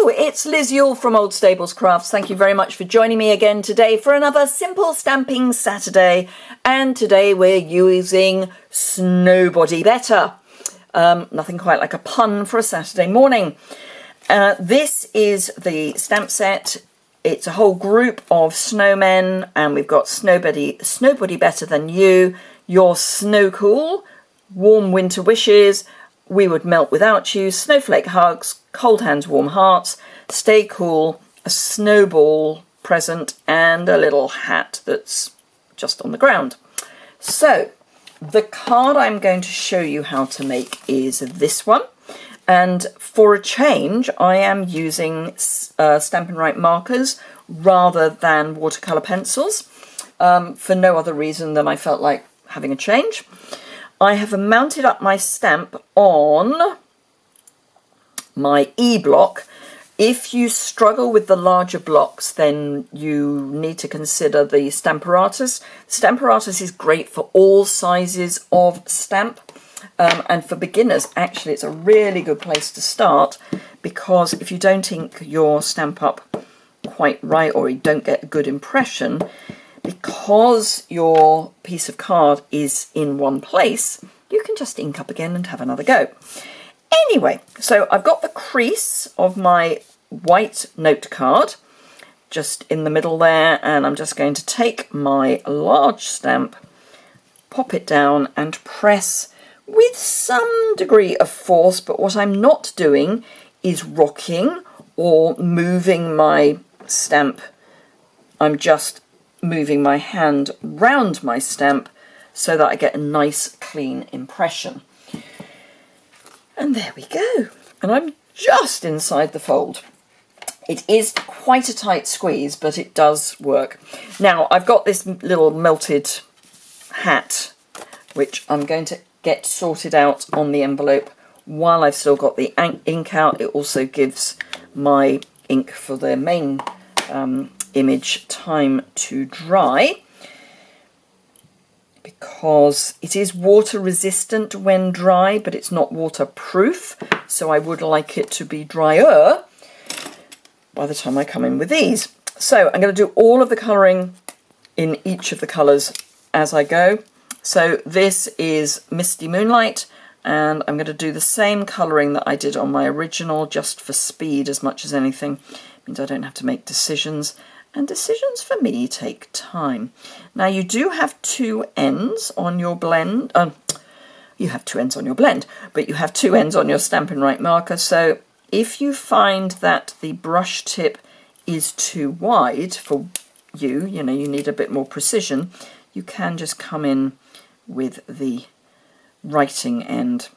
Hello, it's Liz Yuille from Old Stables Crafts. Thank you very much for joining me again today for another Simple Stamping Saturday. And today we're using Snowbody Better. Nothing quite like a pun for a Saturday morning. This is the stamp set. It's a whole group of snowmen, and we've got Snowbody Better Than You, Your Snow Cool, Warm Winter Wishes, We Would Melt Without You, Snowflake Hugs, Cold Hands, Warm Hearts, Stay Cool, a snowball present, and a little hat that's just on the ground. So, the card I'm going to show you how to make is this one. And for a change, I am using Stampin' Right markers rather than watercolour pencils, for no other reason than I felt like having a change. I have mounted up my stamp on my E-block. If you struggle with the larger blocks, then you need to consider the Stamparatus. Stamparatus is great for all sizes of stamp. And for beginners, actually, it's a really good place to start, because if you don't ink your stamp up quite right, or you don't get a good impression, because your piece of card is in one place, you can just ink up again and have another go. Anyway, so I've got the crease of my white note card just in the middle there, and I'm just going to take my large stamp, pop it down and press with some degree of force, but what I'm not doing is rocking or moving my stamp. I'm just moving my hand round my stamp so that I get a nice clean impression. And there we go. And I'm just inside the fold. It is quite a tight squeeze, but it does work. Now, I've got this little melted hat, which I'm going to get sorted out on the envelope while I've still got the ink out. It also gives my ink for the main image time to dry, because it is water resistant when dry, but it's not waterproof, so I would like it to be drier by the time I come in with these. So I'm going to do all of the colouring in each of the colours as I go. So this is Misty Moonlight, and I'm going to do the same colouring that I did on my original, just for speed as much as anything. It means I don't have to make decisions, and decisions for me take time. Now, you do have two ends on your blend. You have two ends on your blend, but you have two ends on your Stampin' Right marker. So if you find that the brush tip is too wide for you, you need a bit more precision, you can just come in with the writing end.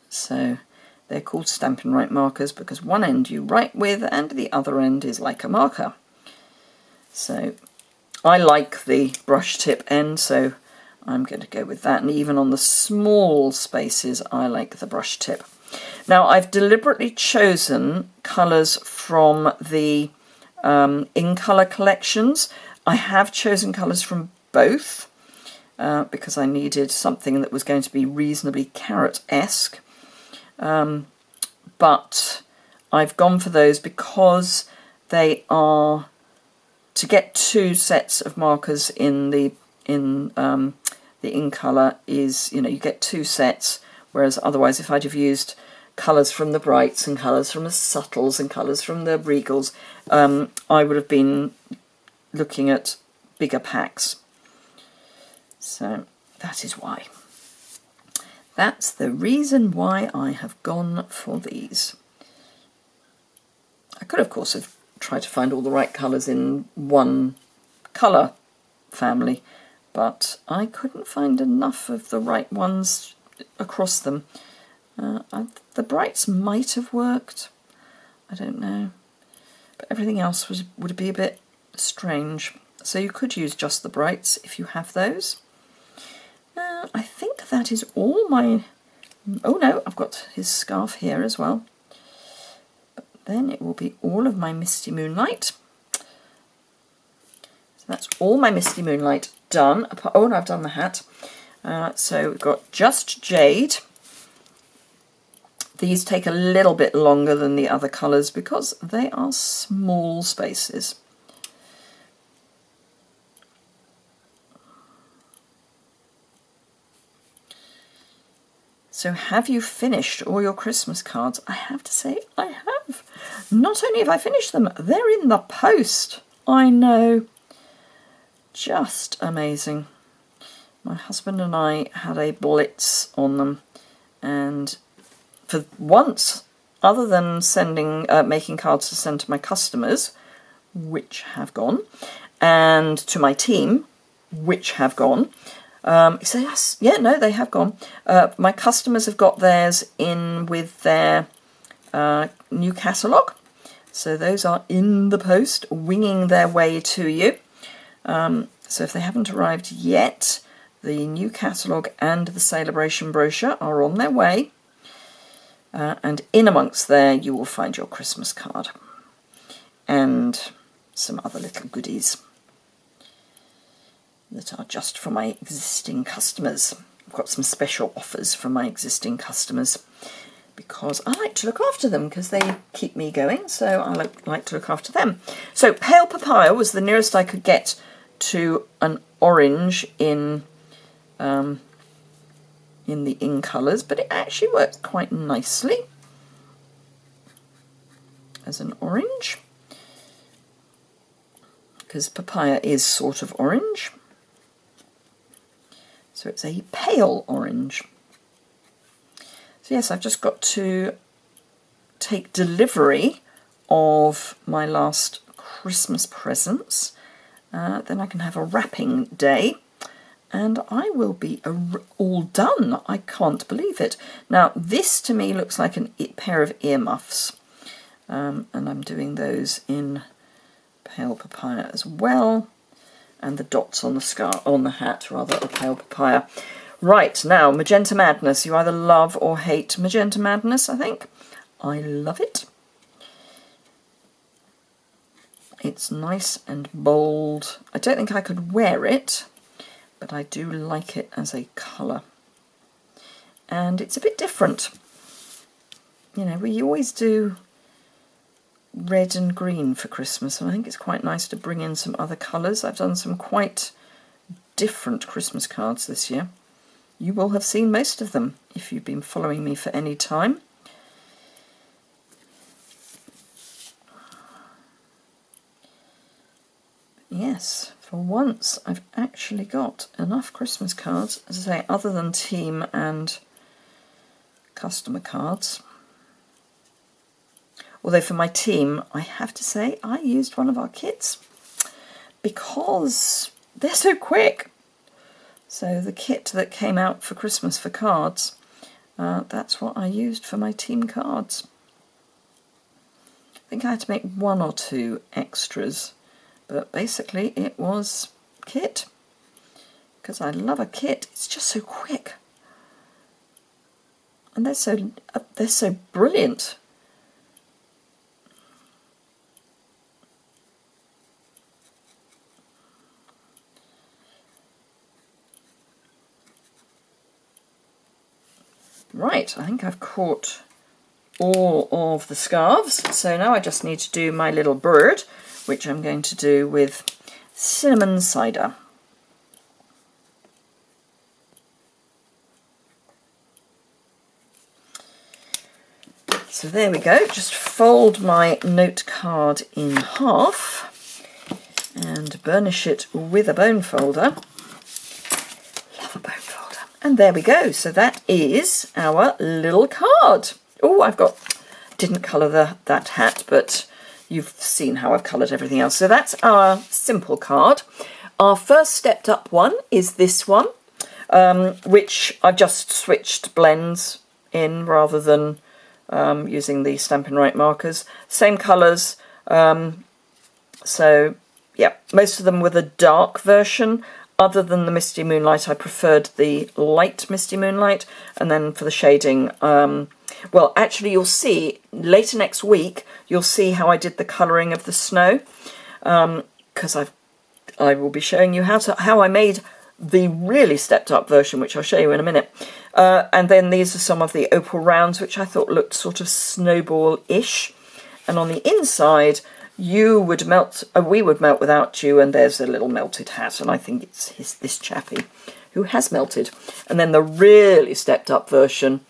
So they're called Stampin' Right markers because one end you write with and the other end is like a marker. So I like the brush tip end, so I'm going to go with that, and even on the small spaces I like the brush tip. Now, I've deliberately chosen colours from the In Colour collections. I have chosen colours from both because I needed something that was going to be reasonably carrot-esque. But I've gone for those because they are, to get two sets of markers in the In Colour is, you get two sets, whereas otherwise if I'd have used colours from the Brights and colours from the Subtles and colours from the Regals, I would have been looking at bigger packs. So that is why. That's the reason why I have gone for these. I could, of course, have tried to find all the right colours in one colour family, but I couldn't find enough of the right ones across them. The Brights might have worked, I don't know, but everything else would be a bit strange. So you could use just the Brights if you have those. I think that is all my... Oh no, I've got his scarf here as well. But then it will be all of my Misty Moonlight. So that's all my Misty Moonlight done. Oh, and I've done the hat. So we've got Just Jade, These take a little bit longer than the other colours because they are small spaces. So have you finished all your Christmas cards? I have to say I have. Not only have I finished them, they're in the post. I know. Just amazing. My husband and I had a blitz on them, and for once, other than making cards to send to my customers, which have gone, and to my team, which have gone, so yes, yeah, no, they have gone. My customers have got theirs in with their new catalogue, so those are in the post, winging their way to you. So if they haven't arrived yet, the new catalogue and the celebration brochure are on their way. And in amongst there, you will find your Christmas card and some other little goodies that are just for my existing customers. I've got some special offers from my existing customers because I like to look after them because they keep me going, so I like to look after them. So pale papaya was the nearest I could get to an orange in the in colours, but it actually works quite nicely as an orange because papaya is sort of orange. So it's a pale orange. So yes, I've just got to take delivery of my last Christmas presents. Then I can have a wrapping day and I will be all done. I can't believe it. Now this to me looks like a pair of earmuffs, and I'm doing those in pale papaya as well. And the dots on the hat rather are pale papaya. Right, now Magenta Madness. You either love or hate Magenta Madness, I think. I love it. It's nice and bold. I don't think I could wear it, but I do like it as a colour. And it's a bit different. You know, we always do red and green for Christmas, and I think it's quite nice to bring in some other colours. I've done some quite different Christmas cards this year. You will have seen most of them if you've been following me for any time. Yes, for once I've actually got enough Christmas cards, as I say, other than team and customer cards. Although for my team, I have to say, I used one of our kits because they're so quick. So the kit that came out for Christmas for cards, that's what I used for my team cards. I think I had to make one or two extras, but basically it was kit. Because I love a kit, it's just so quick. And they're so brilliant. Right, I think I've caught all of the scarves, so now I just need to do my little bird, which I'm going to do with cinnamon cider. So there we go, just fold my note card in half and burnish it with a bone folder. Love a bone folder. And there we go, so that is our little card. Oh, didn't colour that hat, but you've seen how I've coloured everything else. So that's our simple card. Our first stepped up one is this one, which I've just switched blends in rather than using the Stampin' Right markers. Same colours, so yeah, most of them were the dark version. Other than the Misty Moonlight, I preferred the light Misty Moonlight. And then for the shading, well, actually you'll see, later next week, you'll see how I did the colouring of the snow. Because I will be showing you how I made the really stepped up version, which I'll show you in a minute. And then these are some of the opal rounds, which I thought looked sort of snowball-ish. And on the inside, you would melt, we would melt without you, and there's a little melted hat, and I think it's this chappy who has melted. And then the really stepped up version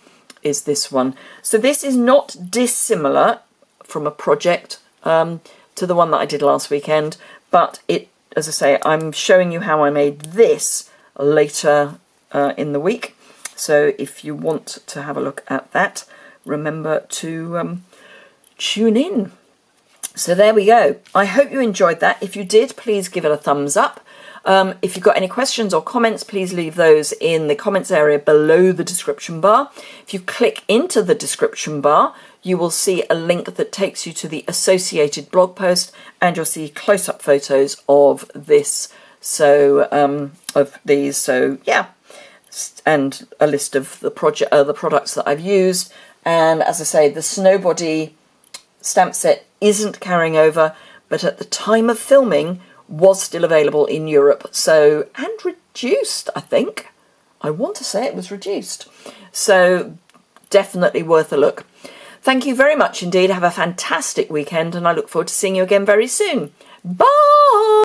is this one. So this is not dissimilar from a project to the one that I did last weekend, but it, as I say, I'm showing you how I made this later in the week. So if you want to have a look at that, remember to tune in. So there we go. I hope you enjoyed that. If you did, please give it a thumbs up. If you've got any questions or comments, please leave those in the comments area below the description bar. If you click into the description bar, you will see a link that takes you to the associated blog post, and you'll see close-up photos of this. So of these. So yeah, and a list of the products that I've used. And as I say, the Snowbody stamp set isn't carrying over, but at the time of filming was still available in Europe. So, and reduced, I think. I want to say it was reduced. So definitely worth a look. Thank you very much indeed. Have a fantastic weekend, and I look forward to seeing you again very soon. Bye!